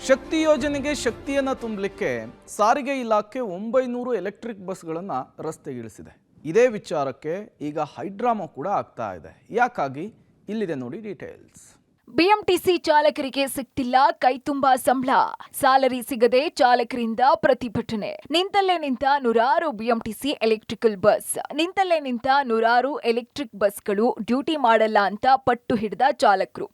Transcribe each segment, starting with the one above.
ಶಕ್ತಿ ಯೋಜನೆಗೆ ಶಕ್ತಿಯನ್ನು ತುಂಬಲಿಕ್ಕೆ ಸಾರಿಗೆ ಇಲಾಖೆ 900 ಎಲೆಕ್ಟ್ರಿಕ್ ಬಸ್ಗಳನ್ನು ರಸ್ತೆಗಿಳಿಸಿದೆ. ಇದೇ ವಿಚಾರಕ್ಕೆ ಈಗ ಹೈಡ್ರಾಮಾ ಕೂಡ ಆಗ್ತಾ ಇದೆ. ಯಾಕಾಗಿ ಇಲ್ಲಿದೆ ನೋಡಿ ಡೀಟೇಲ್ಸ್. ಬಿಎಂಟಿಸಿ ಚಾಲಕರಿಗೆ ಸಿಗ್ತಿಲ್ಲ ಕೈತುಂಬಾ ಸಂಬಳ. ಸ್ಯಾಲರಿ ಸಿಗದೆ ಚಾಲಕರಿಂದ ಪ್ರತಿಭಟನೆ. ನಿಂತಲ್ಲೇ ನಿಂತ ನೂರಾರು ಬಿಎಂಟಿಸಿ ಎಲೆಕ್ಟ್ರಿಕಲ್ ಬಸ್. ನಿಂತಲ್ಲೇ ನಿಂತ ನೂರಾರು ಎಲೆಕ್ಟ್ರಿಕ್ ಬಸ್ಗಳು ಡ್ಯೂಟಿ ಮಾಡಲ್ಲ ಅಂತ ಪಟ್ಟು ಹಿಡಿದ ಚಾಲಕರು.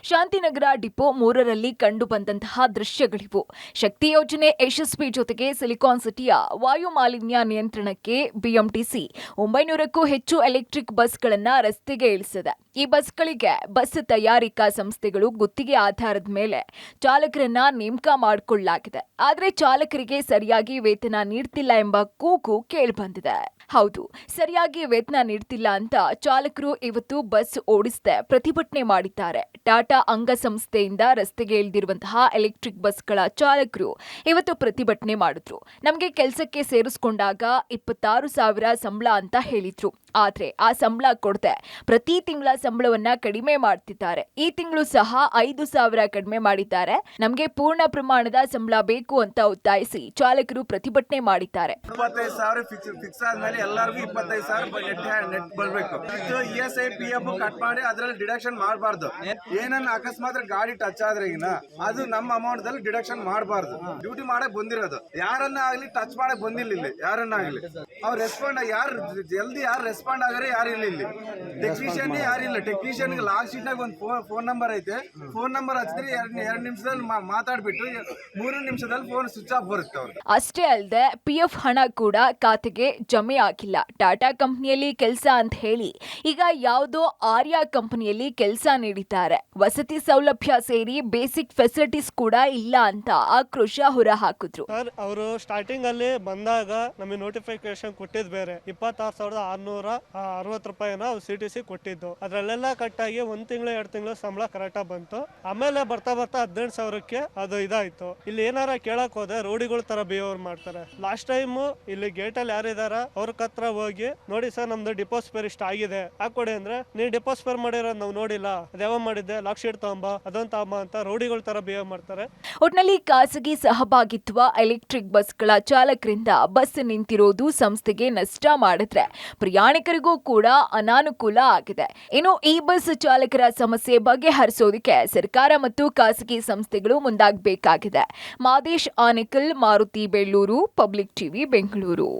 ಶಾಂತಿನಗರ ಡಿಪೋ 3ರಲ್ಲಿ ಕಂಡು ಬಂದಂತಹ ದೃಶ್ಯಗಳಿವು. ಶಕ್ತಿ ಯೋಜನೆ ಯಶಸ್ವಿ ಜೊತೆಗೆ ಸಿಲಿಕಾನ್ ಸಿಟಿಯ ವಾಯು ಮಾಲಿನ್ಯ ನಿಯಂತ್ರಣಕ್ಕೆ ಬಿಎಂಟಿಸಿ 900ಕ್ಕೂ ಹೆಚ್ಚು ಎಲೆಕ್ಟ್ರಿಕ್ ಬಸ್ಗಳನ್ನ ರಸ್ತೆಗೆ ಇಳಿಸಿದೆ. ಈ ಬಸ್ಗಳಿಗೆ ಬಸ್ ತಯಾರಿಕಾ ಸಂಸ್ಥೆಗಳು ಗುತ್ತಿಗೆ ಆಧಾರದ ಮೇಲೆ ಚಾಲಕರನ್ನ ನೇಮಕ ಮಾಡಿಕೊಳ್ಳಲಾಗಿದೆ. ಆದರೆ ಚಾಲಕರಿಗೆ ಸರಿಯಾಗಿ ವೇತನ ನೀಡ್ತಿಲ್ಲ ಎಂಬ ಕೂಗು ಕೇಳಿಬಂದಿದೆ. ಹೌದು, ಸರಿಯಾಗಿ ವೇತನ ನೀಡ್ತಿಲ್ಲ ಅಂತ ಚಾಲಕರು ಇವತ್ತು ಬಸ್ ಓಡಿಸದೆ ಪ್ರತಿಭಟನೆ ಮಾಡಿದ್ದಾರೆ. ಟಾಟಾ ಅಂಗಸಂಸ್ಥೆಯಿಂದ ರಸ್ತೆಗೆ ಇಳಿದಿರುವಂತಹ ಎಲೆಕ್ಟ್ರಿಕ್ ಬಸ್ಗಳ ಚಾಲಕರು ಇವತ್ತು ಪ್ರತಿಭಟನೆ ಮಾಡಿದ್ರು. ನಮಗೆ ಕೆಲಸಕ್ಕೆ ಸೇರಿಸಿಕೊಂಡಾಗ 26,000 ಸಂಬಳ ಅಂತ ಹೇಳಿದ್ರು. ಆದ್ರೆ ಆ ಸಂಬಳ ಕೊಡದೆ ಪ್ರತಿ ತಿಂಗಳ ಸಂಬಳವನ್ನ ಕಡಿಮೆ ಮಾಡ್ತಿದ್ದಾರೆ. ಈ ತಿಂಗಳು ಸಹ 5,000 ಕಡಿಮೆ ಮಾಡಿದ್ದಾರೆ. ನಮಗೆ ಪೂರ್ಣ ಪ್ರಮಾಣದ ಸಂಬಳ ಬೇಕು ಅಂತ ಒತ್ತಾಯಿಸಿ ಚಾಲಕರು ಪ್ರತಿಭಟನೆ ಮಾಡಿದ್ದಾರೆ. 25,000 ಫಿಕ್ಸ್ ಆದ್ಮೇಲೆ ಎಲ್ಲರಿಗೂ 25,000 ನೆಟ್ ಬರಬೇಕು. ESI PF ಕಟ್ ಮಾಡಿ ಅದರಲ್ಲಿ ಡಿಡಕ್ಷನ್ ಮಾಡಬಾರ್ದು. ಏನನ್ನ ಅಕಸ್ಮಾತ್ ಗಾಡಿ ಟಚ್ ಆದ್ರೆ ಅದು ನಮ್ಮ ಅಮೌಂಟ್ ದಲ್ಲಿ ಡಿಡಕ್ಷನ್ ಮಾಡಬಾರ್ದು. ಡ್ಯೂಟಿ ಮಾಡಕ್ ಬಂದಿರೋದು ಯಾರನ್ನ ಆಗ್ಲಿ ಟಚ್ ಮಾಡಕ್ ಬಂದಿಲ್ಲ. ಇಲ್ಲಿ ಯಾರನ್ನ ಆಗ್ಲಿ ಅವ್ರು ರೆಸ್ಪಾಂಡ್ ಯಾರು ಜಲ್ದಿ ಯಾರು ರೆಸ್ಪಾಂಡ್ ಆಗರೆ ಯಾರು ಇಲ್ಲ. ಇಲ್ಲಿ ಟೆಕ್ನಿಷಿಯನ್ ಯಾರಿಲ್ಲ. ಟೆಕ್ನಿಷಿಯನ್ ಲಾಸ್ಟ್ ಶೀಟ್ ನಾಗ ಒಂದು ಫೋನ್ ನಂಬರ್ ಐತೆ. ಫೋನ್ ನಂಬರ್ ಹಚ್ಚಿದ್ರೆ 2 ನಿಮಿಷದಲ್ಲಿ ಮಾತಾಡ್ಬಿಟ್ಟು 3 ನಿಮಿಷದಲ್ಲಿ ಫೋನ್ ಸ್ವಿಚ್ ಆಫ್ ಬರುತ್ತೆ ಅವ್ರಿಗೆ. ಅಷ್ಟೇ ಅಲ್ಲದೆ PF ಹಣ ಕೂಡ ಖಾತೆಗೆ ಜಮೆ ಆಗಿಲ್ಲ. ಟಾಟಾ ಕಂಪನಿಯಲ್ಲಿ ಕೆಲಸ ಅಂತ ಹೇಳಿ ಈಗ ಯಾವುದೋ ಆರ್ಯ ಕಂಪನಿಯಲ್ಲಿ ಕೆಲಸ ನೀಡಿದ್ದಾರೆ. ವಸತಿ ಸೌಲಭ್ಯ ಸೇರಿ ಬೇಸಿಕ್ ಫೆಸಿಲಿಟೀಸ್ ಕೂಡ ಇಲ್ಲ ಅಂತ ಆಕ್ರೋಶ ಹೊರ ಹಾಕಿದ್ರು. ಅವರು ಸ್ಟಾರ್ಟಿಂಗ್ ಅಲ್ಲಿ ಬಂದಾಗ ನಮಗೆ ನೋಟಿಫಿಕೇಶನ್ ಕೊಟ್ಟಿದ್ ಬೇರೆ 26,660 ರೂಪಾಯಿನ CTC ಕೊಟ್ಟಿದ್ದು. ಅದ್ರಲ್ಲೆಲ್ಲ ಕಟ್ಟಾಗಿ 1 ತಿಂಗಳು 2 ತಿಂಗಳು ಸಂಬಳ ಕರೆಕ್ಟ್ ಆಗಿ ಬಂತು. ಆಮೇಲೆ ಬರ್ತಾ 18,000ಕ್ಕೆ ಅದು ಇದಾಯ್ತು. ಇಲ್ಲಿ ಏನಾರ ಕೇಳಕ್ ಹೋದ್ರೆ ರೋಡಿಗಳ ತರ ಬಿಹೇವ್ ಮಾಡ್ತಾರೆ. ಲಾಸ್ಟ್ ಟೈಮ್ ಇಲ್ಲಿ ಗೇಟ್ ಅಲ್ಲಿ ಯಾರಿದಾರ ಅವ್ರ ಹತ್ರ ಹೋಗಿ ನೋಡಿ ಸರ್ ನಮ್ದು ಡಿಪೋ ಸ್ಪೇರ್ ಇಷ್ಟ ಆಗಿದೆ ಹಾಕೊಡಿ ಅಂದ್ರೆ ನೀನ್ ಡಿಪೋ ಸ್ಪೇರ್ ಮಾಡಿರೋದು ನಾವು ನೋಡಿಲ್ಲ, ಅದೇವ ಮಾಡಿದ್ದೆ ಲಾಕ್ ಶೀಟ್ ತಗೊಂಬ ಅದೊಂದು ತಗೊಂಬ ಅಂತ ರೋಡಿಗಳ ತರ ಬಿಹೇವ್ ಮಾಡ್ತಾರೆ. ಒಟ್ನಲ್ಲಿ ಖಾಸಗಿ ಸಹಭಾಗಿತ್ವ ಎಲೆಕ್ಟ್ರಿಕ್ ಬಸ್ಗಳ ಚಾಲಕರಿಂದ ಬಸ್ ನಿಂತಿರೋದು ಸಂಸ್ಥೆಗೆ ನಷ್ಟ ಮಾಡಿದ್ರೆ ಪ್ರಯಾಣಿಕರಿಗೂ ಕೂಡ ಅನಾನುಕೂಲ ಆಗಿದೆ. ಇನ್ನು ಈ ಬಸ್ ಚಾಲಕರ ಸಮಸ್ಯೆ ಬಗೆಹರಿಸೋದಕ್ಕೆ ಸರ್ಕಾರ ಮತ್ತು ಖಾಸಗಿ ಸಂಸ್ಥೆಗಳು ಮುಂದಾಗಬೇಕಾಗಿದೆ. Madesh Anekal, Maruti Bellur, public TV, Bengaluru.